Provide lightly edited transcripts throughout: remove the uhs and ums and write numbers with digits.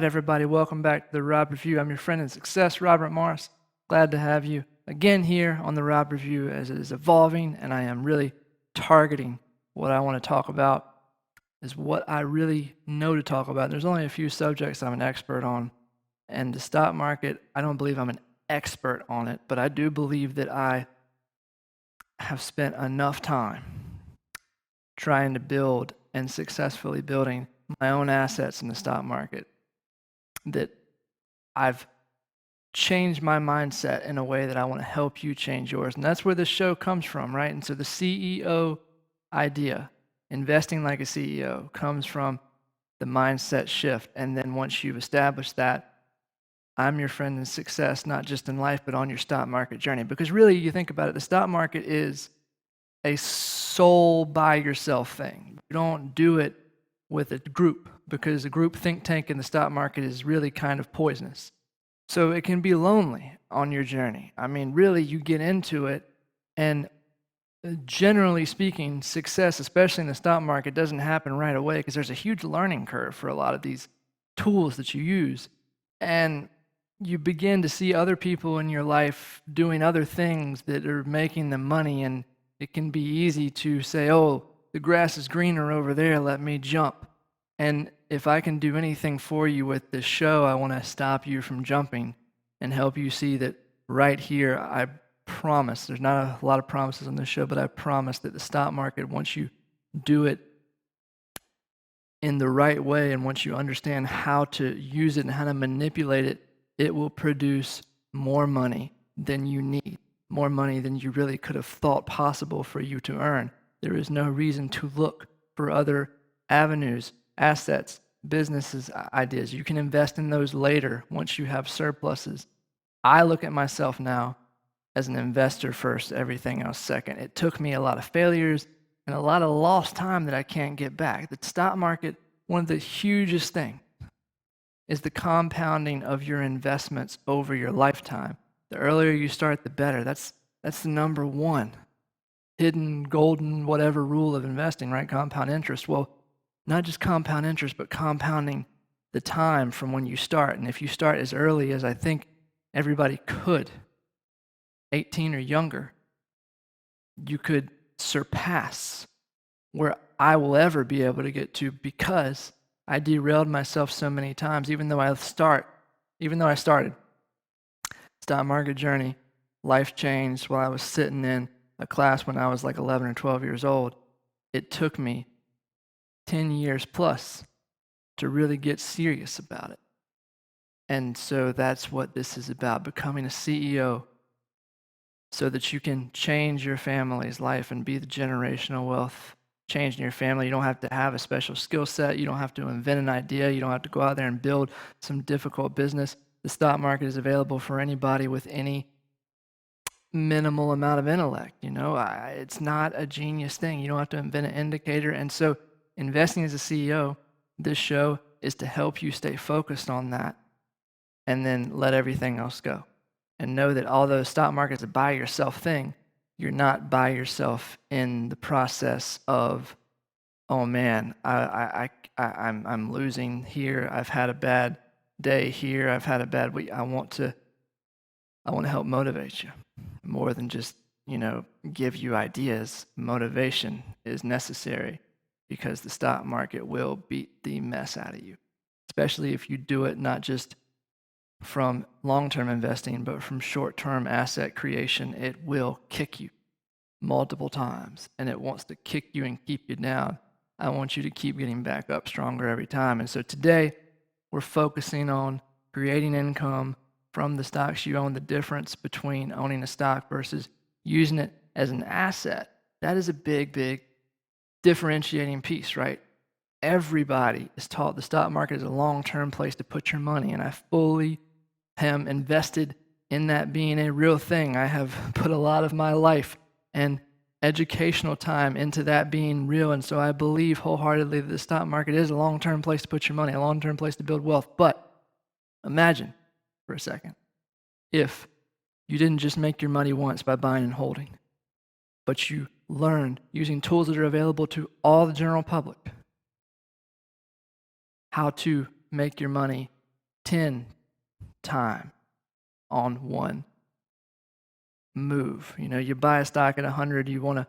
everybody. Welcome back to the Rob Review. I'm your friend in success, Robert Morris. Glad to have you again here on the Rob Review as it is evolving, and I am really targeting what I want to talk about is what I really know to talk about. There's only a few subjects I'm an expert on, and the stock market, I don't believe I'm an expert on it, but I do believe that I have spent enough time trying to build and successfully building my own assets in the stock market that I've changed my mindset in a way that I want to help you change yours. And that's where this show comes from, right? And so the CEO idea, investing like a CEO, comes from the mindset shift. And then once you've established that, I'm your friend in success, not just in life, but on your stock market journey. Because really, you think about it, the stock market is a sole by yourself thing. You don't do it with a group, because a group think tank in the stock market is really kind of poisonous. So it can be lonely on your journey. I mean, really, you get into it, and generally speaking, success, especially in the stock market, doesn't happen right away because there's a huge learning curve for a lot of these tools that you use. And you begin to see other people in your life doing other things that are making them money, and it can be easy to say, oh, the grass is greener over there, let me jump. And if I can do anything for you with this show, I want to stop you from jumping and help you see that right here, I promise, there's not a lot of promises on this show, but I promise that the stock market, once you do it in the right way and once you understand how to use it and how to manipulate it, it will produce more money than you need, more money than you really could have thought possible for you to earn. There is no reason to look for other avenues, assets, businesses, ideas. You can invest in those later once you have surpluses. I look at myself now as an investor first, everything else second. It took me a lot of failures and a lot of lost time that I can't get back. The stock market, one of the hugest things is the compounding of your investments over your lifetime. The earlier you start, the better. That's the number one hidden golden whatever rule of investing, right? Compound interest. Well, not just compound interest, but compounding the time from when you start. And if you start as early as I think everybody could, 18 or younger, you could surpass where I will ever be able to get to, because I derailed myself so many times. Even though I started stock market journey, life changed while I was sitting in a class when I was like 11 or 12 years old. It took me 10 years plus to really get serious about it. And so that's what this is about, becoming a CEO so that you can change your family's life and be the generational wealth change in your family. You don't have to have a special skill set. You don't have to invent an idea. You don't have to go out there and build some difficult business. The stock market is available for anybody with any minimal amount of intellect. It's not a genius thing. You don't have to invent an indicator. And so investing as a CEO, this show is to help you stay focused on that and then let everything else go. And know that although stock market is a buy yourself thing, you're not by yourself in the process of, oh man, I'm losing here. I've had a bad day here. I've had a bad week. I want to help motivate you more than just, give you ideas. Motivation is necessary because the stock market will beat the mess out of you, especially if you do it not just from long-term investing, but from short-term asset creation. It will kick you multiple times, and it wants to kick you and keep you down. I want you to keep getting back up stronger every time. And so today, we're focusing on creating income from the stocks you own, the difference between owning a stock versus using it as an asset. That is a big, big differentiating piece, right? Everybody is taught the stock market is a long-term place to put your money, and I fully am invested in that being a real thing. I have put a lot of my life and educational time into that being real, and so I believe wholeheartedly that the stock market is a long-term place to put your money, a long-term place to build wealth. But imagine for a second if you didn't just make your money once by buying and holding, but you learned using tools that are available to all the general public how to make your money 10 time on one move. You buy a stock at 100, you want to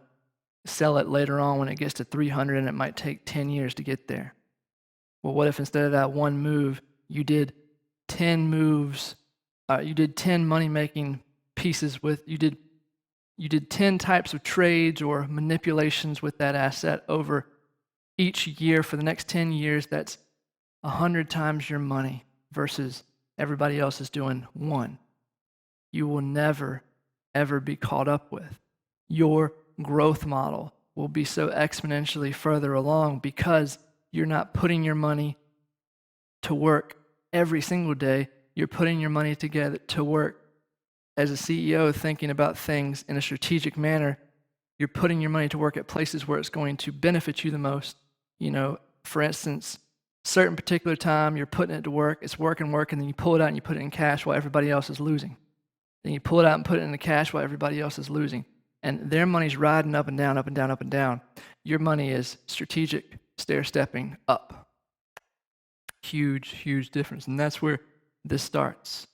sell it later on when it gets to 300, and it might take 10 years to get there. Well, what if instead of that one move, you did 10 moves, you did 10 money-making pieces with, you did 10 types of trades or manipulations with that asset over each year for the next 10 years. That's 100 times your money versus everybody else is doing one. You will never, ever be caught up with. Your growth model will be so exponentially further along because you're not putting your money to work every single day. You're putting your money together to work as a CEO, thinking about things in a strategic manner. You're putting your money to work at places where it's going to benefit you the most. For instance, certain particular time you're putting it to work, it's working, and then you pull it out and you put it in cash while everybody else is losing. Then you pull it out and put it in the cash while everybody else is losing. And their money's riding up and down, up and down, up and down. Your money is strategic, stair-stepping up. Huge, huge difference. And that's where this starts.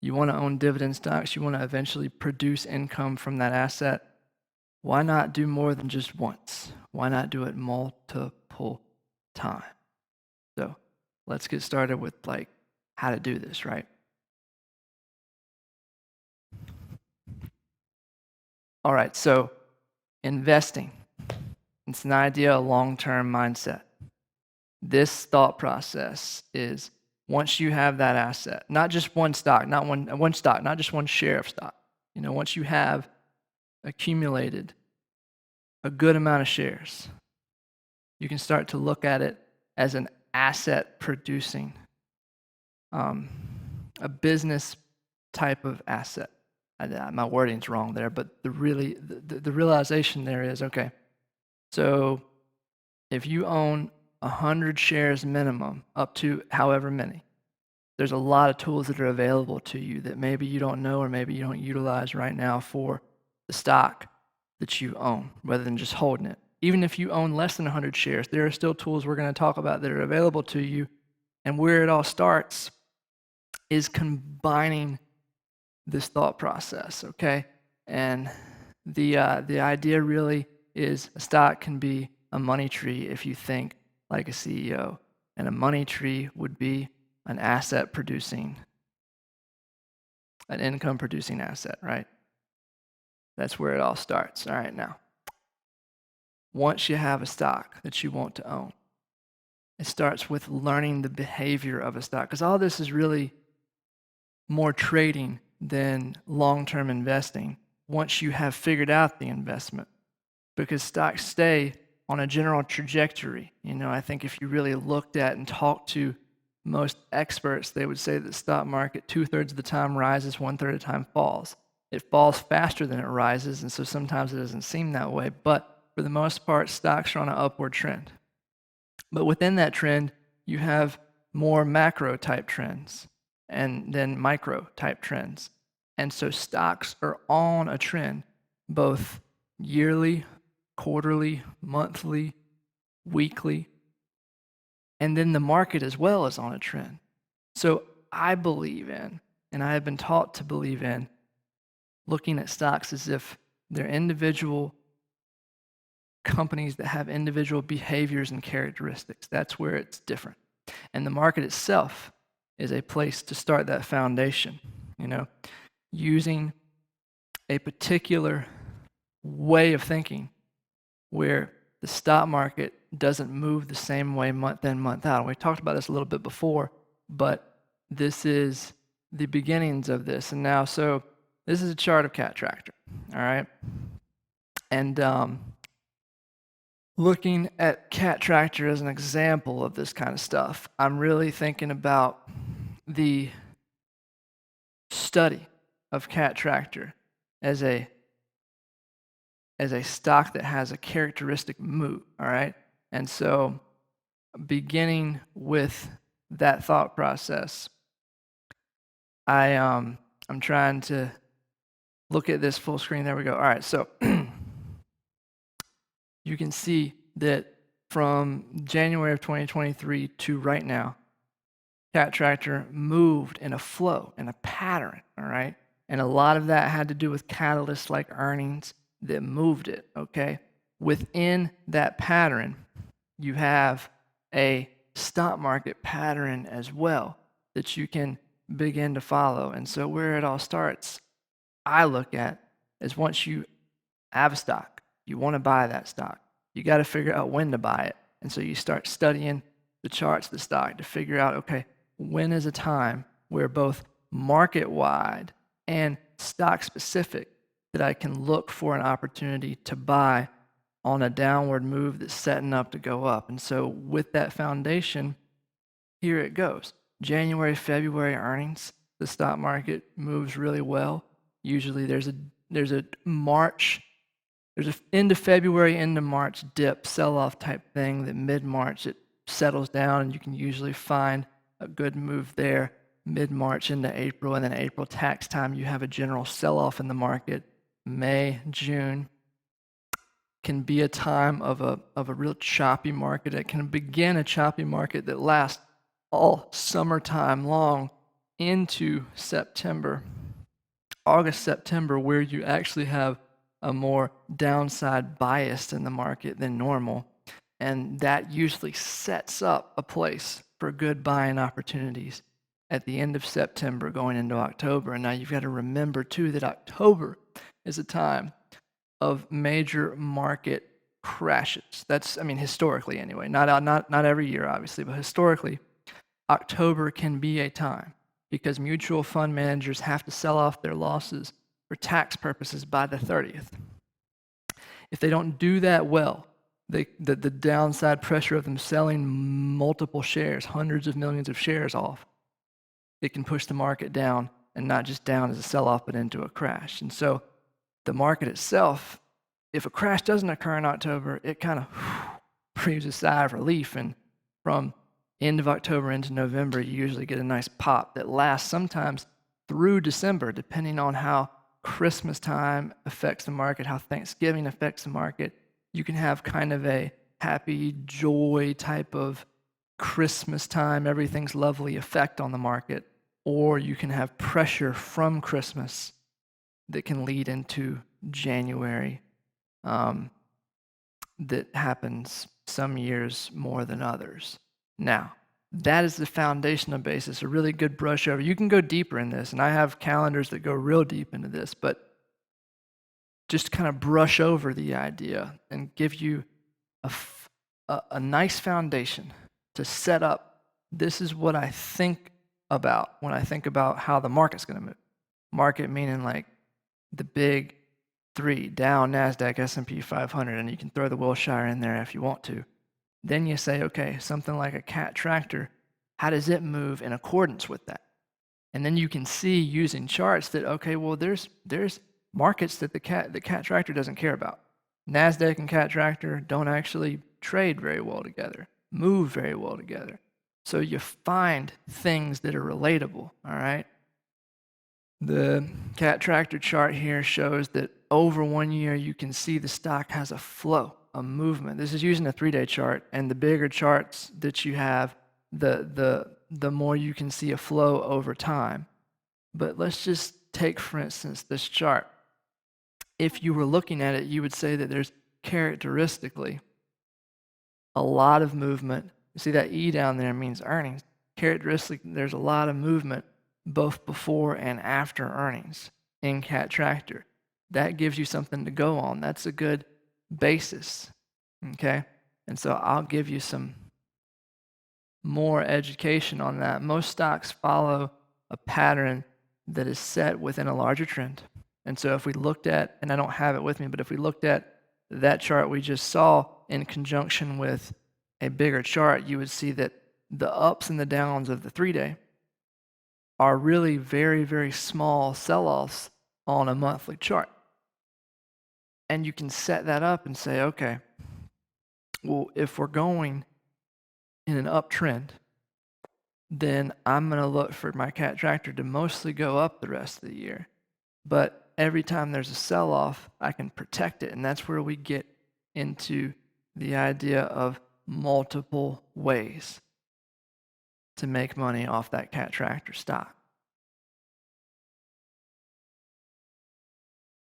You want to own dividend stocks. You want to eventually produce income from that asset. Why not do more than just once? Why not do it multiple times? So let's get started with how to do this, right? All right, so investing. It's an idea, a long-term mindset. This thought process is once you have that asset, not just one stock, not one stock, not just one share of stock. Once you have accumulated a good amount of shares, you can start to look at it as an asset producing, a business type of asset. My wording's wrong there, but the realization there is, okay, so if you own 100 shares minimum, up to however many, there's a lot of tools that are available to you that maybe you don't know or maybe you don't utilize right now for the stock that you own, rather than just holding it. Even if you own less than 100 shares, there are still tools we're going to talk about that are available to you. And where it all starts is combining this thought process, okay? And the idea really is a stock can be a money tree if you think like a CEO, and a money tree would be an asset producing, an income producing asset, right? That's where it all starts. All right, now, once you have a stock that you want to own, it starts with learning the behavior of a stock, because all this is really more trading than long-term investing once you have figured out the investment, because stocks stay on a general trajectory. I think if you really looked at and talked to most experts, they would say that the stock market 2/3 of the time rises, 1/3 of the time falls. It falls faster than it rises, and so sometimes it doesn't seem that way, but for the most part, stocks are on an upward trend. But within that trend, you have more macro type trends and then micro type trends. And so stocks are on a trend, both yearly, quarterly, monthly, weekly, and then the market as well is on a trend. So I believe in, and I have been taught to believe in, looking at stocks as if they're individual companies that have individual behaviors and characteristics. That's where it's different. And the market itself is a place to start that foundation, using a particular way of thinking where the stock market doesn't move the same way month in, month out. And we talked about this a little bit before, but this is the beginnings of this. And now, so this is a chart of Cat Tractor, all right? And looking at Cat Tractor as an example of this kind of stuff, I'm really thinking about the study of Cat Tractor as a stock that has a characteristic move, all right? And so beginning with that thought process, I'm trying to look at this full screen. There we go. All right, so you can see that from January of 2023 to right now, cat tractor moved in a flow, in a pattern, all right? And a lot of that had to do with catalysts like earnings that moved it, okay? Within that pattern, you have a stock market pattern as well that you can begin to follow. And so where it all starts, I look at is once you have a stock, you want to buy that stock, you got to figure out when to buy it. And so you start studying the charts of the stock to figure out, okay, when is a time where both market-wide and stock-specific that I can look for an opportunity to buy on a downward move that's setting up to go up. And so with that foundation, here it goes. January, February earnings, the stock market moves really well. Usually there's a March, there's a end of February, end of March dip, sell-off type thing that mid-March it settles down and you can usually find a good move there mid-March into April, and then April tax time you have a general sell-off in the market. May, June can be a time of a real choppy market. It can begin a choppy market that lasts all summertime long into September, August, September, where you actually have a more downside bias in the market than normal. And that usually sets up a place for good buying opportunities at the end of September going into October. And now you've got to remember too that October is a time of major market crashes. That's, I mean, historically anyway, not every year obviously, but historically, October can be a time because mutual fund managers have to sell off their losses for tax purposes by the 30th. If they don't do that well, the downside pressure of them selling multiple shares, hundreds of millions of shares off, it can push the market down, and not just down as a sell-off, but into a crash. And so the market itself, if a crash doesn't occur in October, it kind of breathes a sigh of relief. And from end of October into November, you usually get a nice pop that lasts sometimes through December, depending on how Christmas time affects the market, how Thanksgiving affects the market. You can have kind of a happy joy type of Christmas time, everything's lovely effect on the market, or you can have pressure from Christmas that can lead into January that happens some years more than others. Now, that is the foundational basis, a really good brush over. You can go deeper in this, and I have calendars that go real deep into this, but just kind of brush over the idea and give you a nice foundation to set up. This is what I think about when I think about how the market's going to move. Market meaning like the big three, Dow, NASDAQ, S&P 500, and you can throw the Wilshire in there if you want to. Then you say, okay, something like a cat tractor, how does it move in accordance with that? And then you can see using charts that, okay, well, there's markets that the cat tractor doesn't care about. NASDAQ and cat tractor don't actually trade very well together, move very well together. So you find things that are relatable, all right? The cat tractor chart here shows that over 1 year, you can see the stock has a flow, a movement. This is using a 3-day chart, and the bigger charts that you have, the more you can see a flow over time. But let's just take, for instance, this chart. If you were looking at it, you would say that there's characteristically a lot of movement. You see that E down there means earnings. Characteristically, there's a lot of movement both before and after earnings in cat tractor. That gives you something to go on. That's a good basis, okay? And so I'll give you some more education on that. Most stocks follow a pattern that is set within a larger trend. And so if we looked at, and I don't have it with me, but if we looked at that chart we just saw in conjunction with a bigger chart, you would see that the ups and the downs of the 3-day are really very, very small sell-offs on a monthly chart. And you can set that up and say, okay, well, if we're going in an uptrend, then I'm going to look for my cat tractor to mostly go up the rest of the year. But every time there's a sell-off, I can protect it. And that's where we get into the idea of multiple ways to make money off that Cat Tractor stock.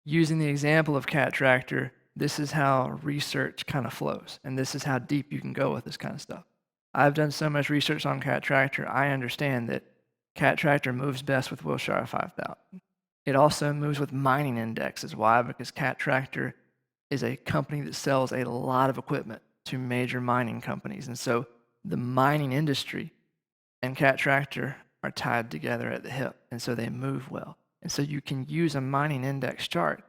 Using the example of Cat Tractor, this is how research kind of flows, and this is how deep you can go with this kind of stuff. I've done so much research on Cat Tractor, I understand that Cat Tractor moves best with Wilshire 5000. It also moves with mining indexes. Why? Because Cat Tractor is a company that sells a lot of equipment to major mining companies. And so the mining industry and Cat Tractor are tied together at the hip, and so they move well. And so you can use a mining index chart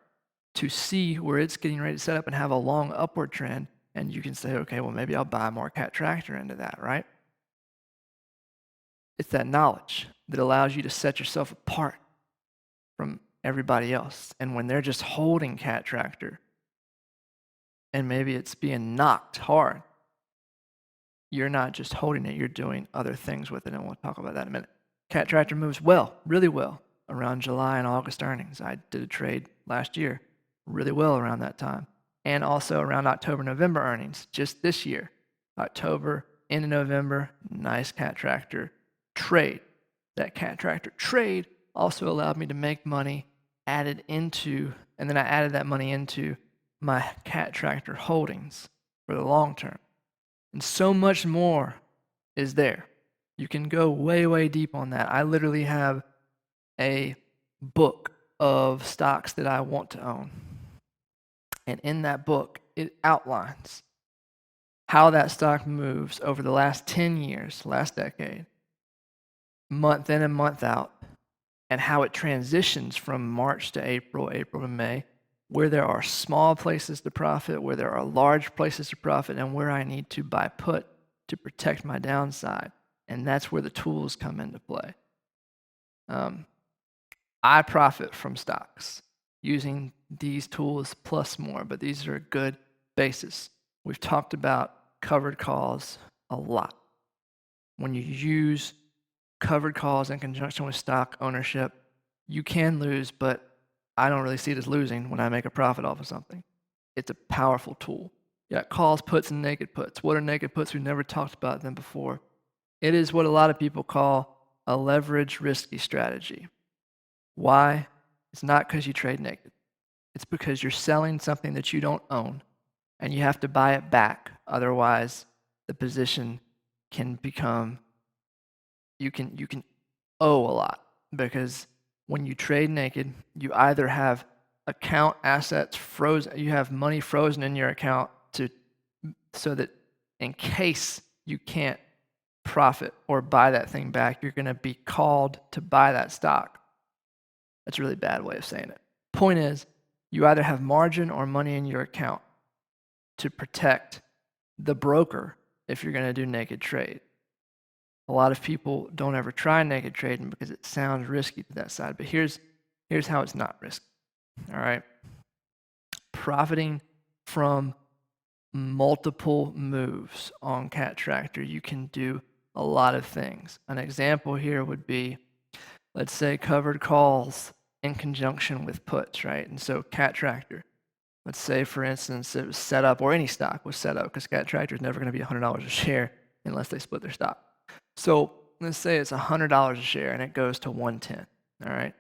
to see where it's getting ready to set up and have a long upward trend, and you can say, okay, well, maybe I'll buy more Cat Tractor into that, right? It's that knowledge that allows you to set yourself apart from everybody else. And when they're just holding Cat Tractor, and maybe it's being knocked hard, you're not just holding it, you're doing other things with it, and we'll talk about that in a minute. Cat Tractor moves well, really well, around July and August earnings. I did a trade last year really well around that time, and also around October, November earnings just this year. October into November, nice Cat Tractor trade. That Cat Tractor trade also allowed me to make money and then I added that money into my Cat Tractor holdings for the long term. And so much more is there. You can go way, way deep on that. I literally have a book of stocks that I want to own. And in that book, it outlines how that stock moves over the last 10 years, last decade, month in and month out, and how it transitions from March to April, April to May, where there are small places to profit, where there are large places to profit, and where I need to buy put to protect my downside. And that's where the tools come into play. I profit from stocks using these tools plus more, but these are a good basis. We've talked about covered calls a lot. When you use covered calls in conjunction with stock ownership, you can lose, but I don't really see it as losing when I make a profit off of something. It's a powerful tool. You got calls, puts, and naked puts. What are naked puts? We've never talked about them before. It is what a lot of people call a leverage risky strategy. Why? It's not because you trade naked. It's because you're selling something that you don't own, and you have to buy it back. Otherwise, the position can become, you can owe a lot, because when you trade naked, you either have account assets frozen, you have money frozen in your account so that in case you can't profit or buy that thing back, you're going to be called to buy that stock. That's a really bad way of saying it. Point is, you either have margin or money in your account to protect the broker if you're going to do naked trade. A lot of people don't ever try naked trading because it sounds risky to that side, but here's how it's not risky. All right? Profiting from multiple moves on Cat Tractor, you can do a lot of things. An example here would be, let's say, covered calls in conjunction with puts, right? And so Cat Tractor, let's say, for instance, it was set up, or any stock was set up, because Cat Tractor is never going to be $100 a share unless they split their stock. So let's say it's $100 a share and it goes to 110, all right?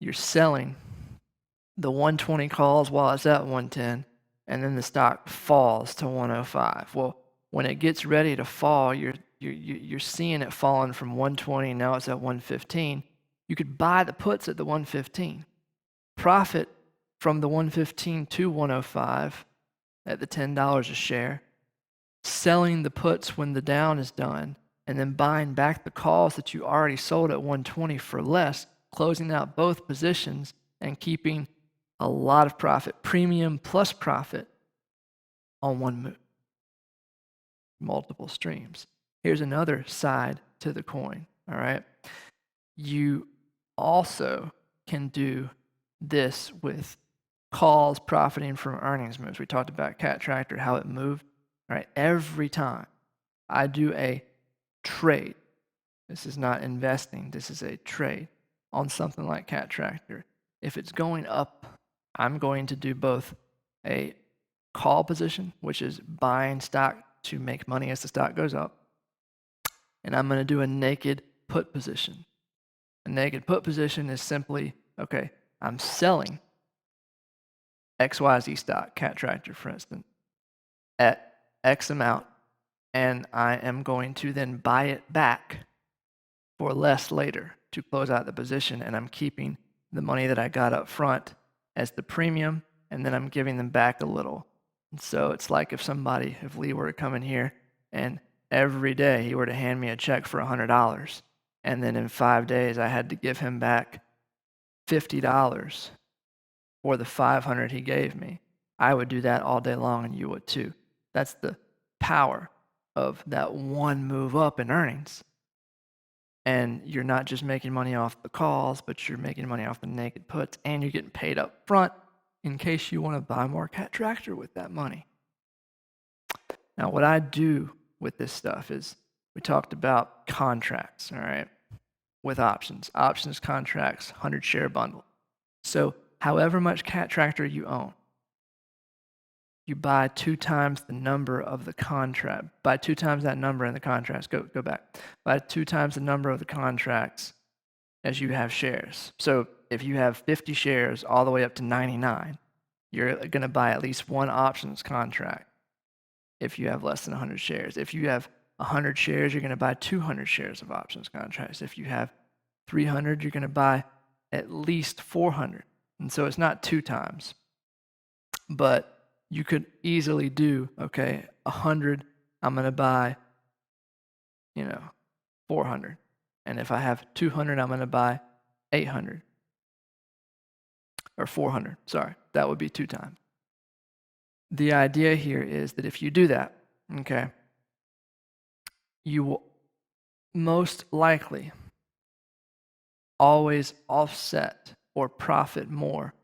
You're selling the 120 calls while it's at 110, and then the stock falls to 105. Well, when it gets ready to fall, you're seeing it falling from 120, now it's at 115. You could buy the puts at the 115, profit from the 115 to 105 at the $10 a share, selling the puts when the down is done, and then buying back the calls that you already sold at 120 for less, closing out both positions and keeping a lot of profit, premium plus profit on one move. Multiple streams. Here's another side to the coin, all right? You also can do this with calls profiting from earnings moves. We talked about Cat Tractor, how it moved, all right? Every time I do a trade, this is not investing, this is a trade on something like Cat Tractor. If it's going up, I'm going to do both a call position, which is buying stock to make money as the stock goes up, and I'm going to do a naked put position. A naked put position is simply, okay, I'm selling XYZ stock, Cat Tractor for instance, at X amount, and I am going to then buy it back for less later to close out the position, and I'm keeping the money that I got up front as the premium, and then I'm giving them back a little. And so it's like if Lee were to come in here and every day he were to hand me a check for $100, and then in 5 days I had to give him back $50 for the $500 he gave me, I would do that all day long, and you would too. That's the power of that one move up in earnings. And you're not just making money off the calls, but you're making money off the naked puts, and you're getting paid up front in case you want to buy more Cat Tractor with that money. Now, what I do with this stuff is we talked about contracts, all right, with options. Options contracts, 100-share bundle. So however much Cat Tractor you own, you buy 2 times the number of the contract. Buy 2 times that number in the contracts. Go back. Buy 2 times the number of the contracts as you have shares. So if you have 50 shares all the way up to 99, you're going to buy at least 1 options contract if you have less than 100 shares. If you have 100 shares, you're going to buy 200 shares of options contracts. If you have 300, you're going to buy at least 400. And so it's not 2 times. But you could easily do, okay, 100, I'm going to buy, 400. And if I have 200, I'm going to buy 800. Or 400, sorry. That would be 2 times. The idea here is that if you do that, okay, you will most likely always offset or profit more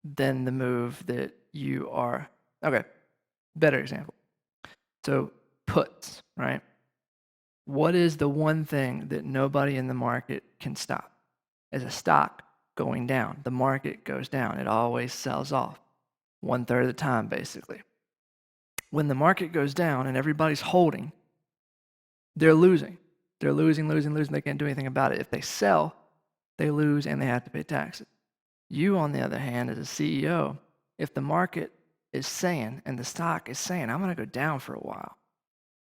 than the move that you are. Okay, better example. So puts, right? What is the one thing that nobody in the market can stop? Is a stock going down. The market goes down. It always sells off 1/3 of the time, basically. When the market goes down and everybody's holding, they're losing. They're losing. They can't do anything about it. If they sell, they lose and they have to pay taxes. You, on the other hand, as a CEO, if the market is saying and the stock is saying, I'm going to go down for a while,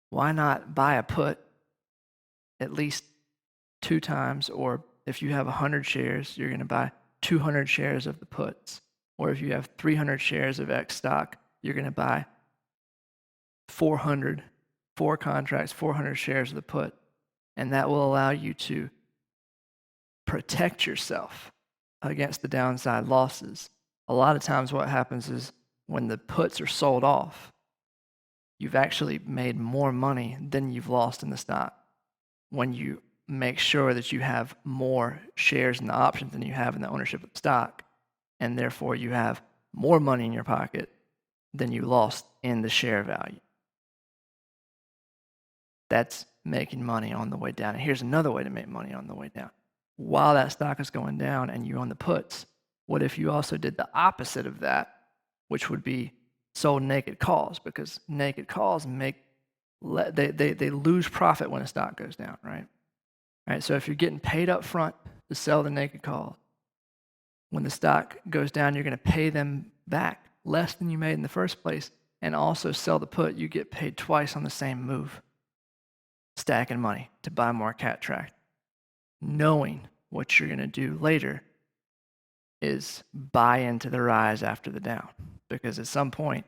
why not buy a put at least 2 times? Or if you have 100 shares, you're going to buy 200 shares of the puts. Or if you have 300 shares of X stock, you're going to buy 4 contracts, 400 shares of the put. And that will allow you to protect yourself against the downside losses. A lot of times what happens is when the puts are sold off, you've actually made more money than you've lost in the stock when you make sure that you have more shares in the options than you have in the ownership of the stock, and therefore you have more money in your pocket than you lost in the share value. That's making money on the way down. And here's another way to make money on the way down. While that stock is going down and you own the puts, what if you also did the opposite of that, which would be sold naked calls? Because naked calls they lose profit when a stock goes down, right? Right. So if you're getting paid up front to sell the naked call, when the stock goes down, you're going to pay them back less than you made in the first place, and also sell the put. You get paid twice on the same move, stacking money to buy more Cat Tractor. Knowing what you're going to do later is buy into the rise after the down. Because at some point,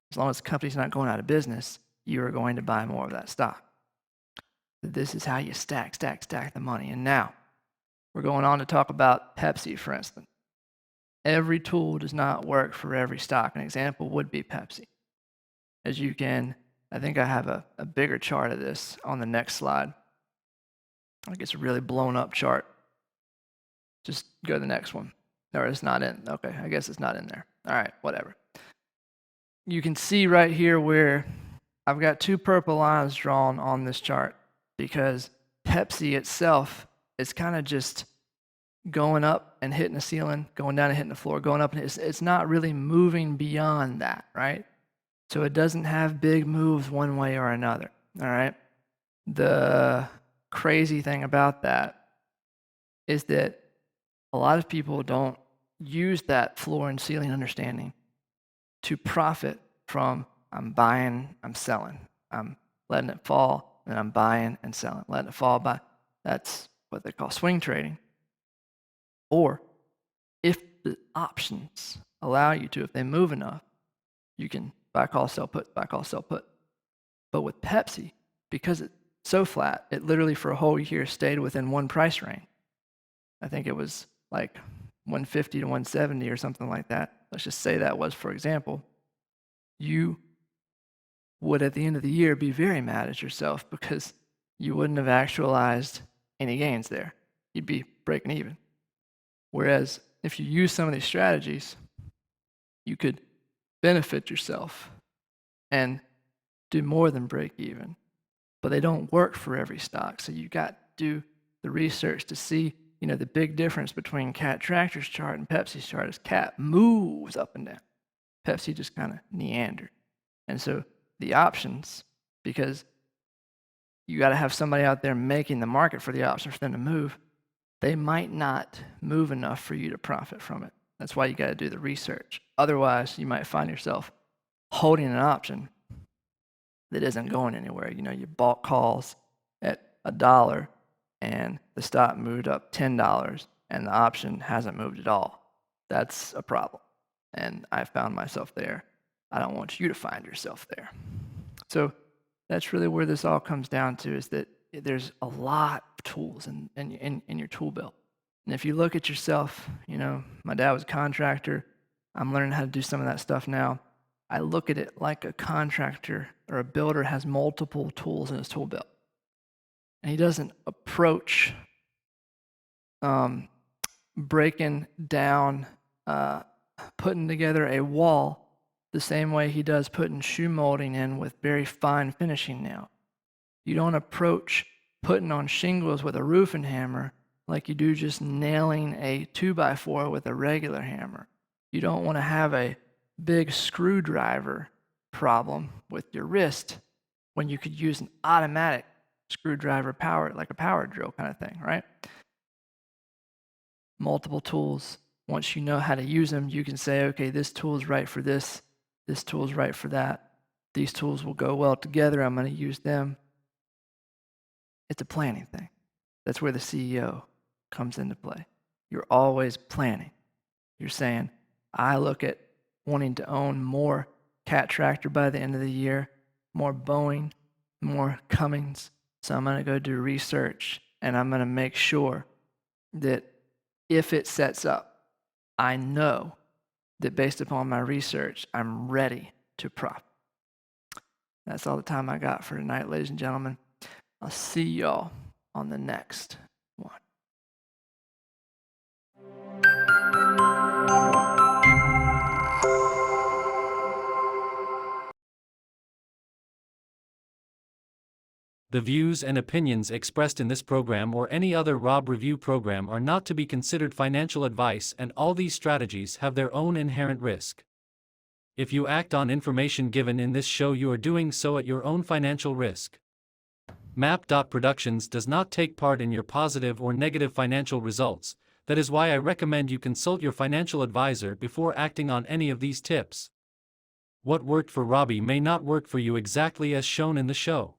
as long as the company's not going out of business, you are going to buy more of that stock. This is how you stack the money. And now, we're going on to talk about Pepsi, for instance. Every tool does not work for every stock. An example would be Pepsi. As you can, I think I have a bigger chart of this on the next slide. Like it's a really blown up chart. Just go to the next one. Or it's not in. Okay, I guess it's not in there. All right, whatever. You can see right here where I've got 2 purple lines drawn on this chart because Pepsi itself is kind of just going up and hitting the ceiling, going down and hitting the floor, going up, and it's not really moving beyond that, right? So it doesn't have big moves one way or another, all right? The crazy thing about that is that a lot of people don't use that floor and ceiling understanding to profit from I'm buying, I'm selling, I'm letting it fall, and I'm buying and selling, letting it fall. That's what they call swing trading. Or if the options allow you to, if they move enough, you can buy, call, sell, put, buy, call, sell, put. But with Pepsi, because it's so flat, it literally for a whole year stayed within one price range. I think it was like 150 to 170 or something like that. Let's just say that was, for example. You would at the end of the year be very mad at yourself because you wouldn't have actualized any gains there. You'd be breaking even. Whereas if you use some of these strategies, you could benefit yourself and do more than break even. But they don't work for every stock. So you got to do the research to see, the big difference between Cat Tractor's chart and Pepsi's chart is Cat moves up and down. Pepsi just kind of meandered. And so the options, because you got to have somebody out there making the market for the option for them to move, they might not move enough for you to profit from it. That's why you got to do the research. Otherwise, you might find yourself holding an option that isn't going anywhere. You bought calls at $1 and the stock moved up $10 and the option hasn't moved at all. That's a problem. And I found myself there. I don't want you to find yourself there. So that's really where this all comes down to, is that there's a lot of tools in your tool belt. And if you look at yourself, my dad was a contractor. I'm learning how to do some of that stuff now. I look at it like a contractor or a builder has multiple tools in his tool belt. And he doesn't approach breaking down, putting together a wall the same way he does putting shoe molding in with very fine finishing nail. You don't approach putting on shingles with a roofing hammer like you do just nailing a 2x4 with a regular hammer. You don't want to have a big screwdriver problem with your wrist when you could use an automatic screwdriver power, like a power drill kind of thing, right? Multiple tools. Once you know how to use them, you can say, okay, this tool is right for this tool is right for that. These tools will go well together. I'm going to use them. It's a planning thing. That's where the CEO comes into play. You're always planning. You're saying, I look at wanting to own more Cat Tractor by the end of the year, more Boeing, more Cummins. So I'm going to go do research, and I'm going to make sure that if it sets up, I know that based upon my research, I'm ready to profit. That's all the time I got for tonight, ladies and gentlemen. I'll see y'all on the next one. The views and opinions expressed in this program or any other Rob Review program are not to be considered financial advice, and all these strategies have their own inherent risk. If you act on information given in this show, you are doing so at your own financial risk. Map. Productions does not take part in your positive or negative financial results. That is why I recommend you consult your financial advisor before acting on any of these tips. What worked for Robbie may not work for you exactly as shown in the show.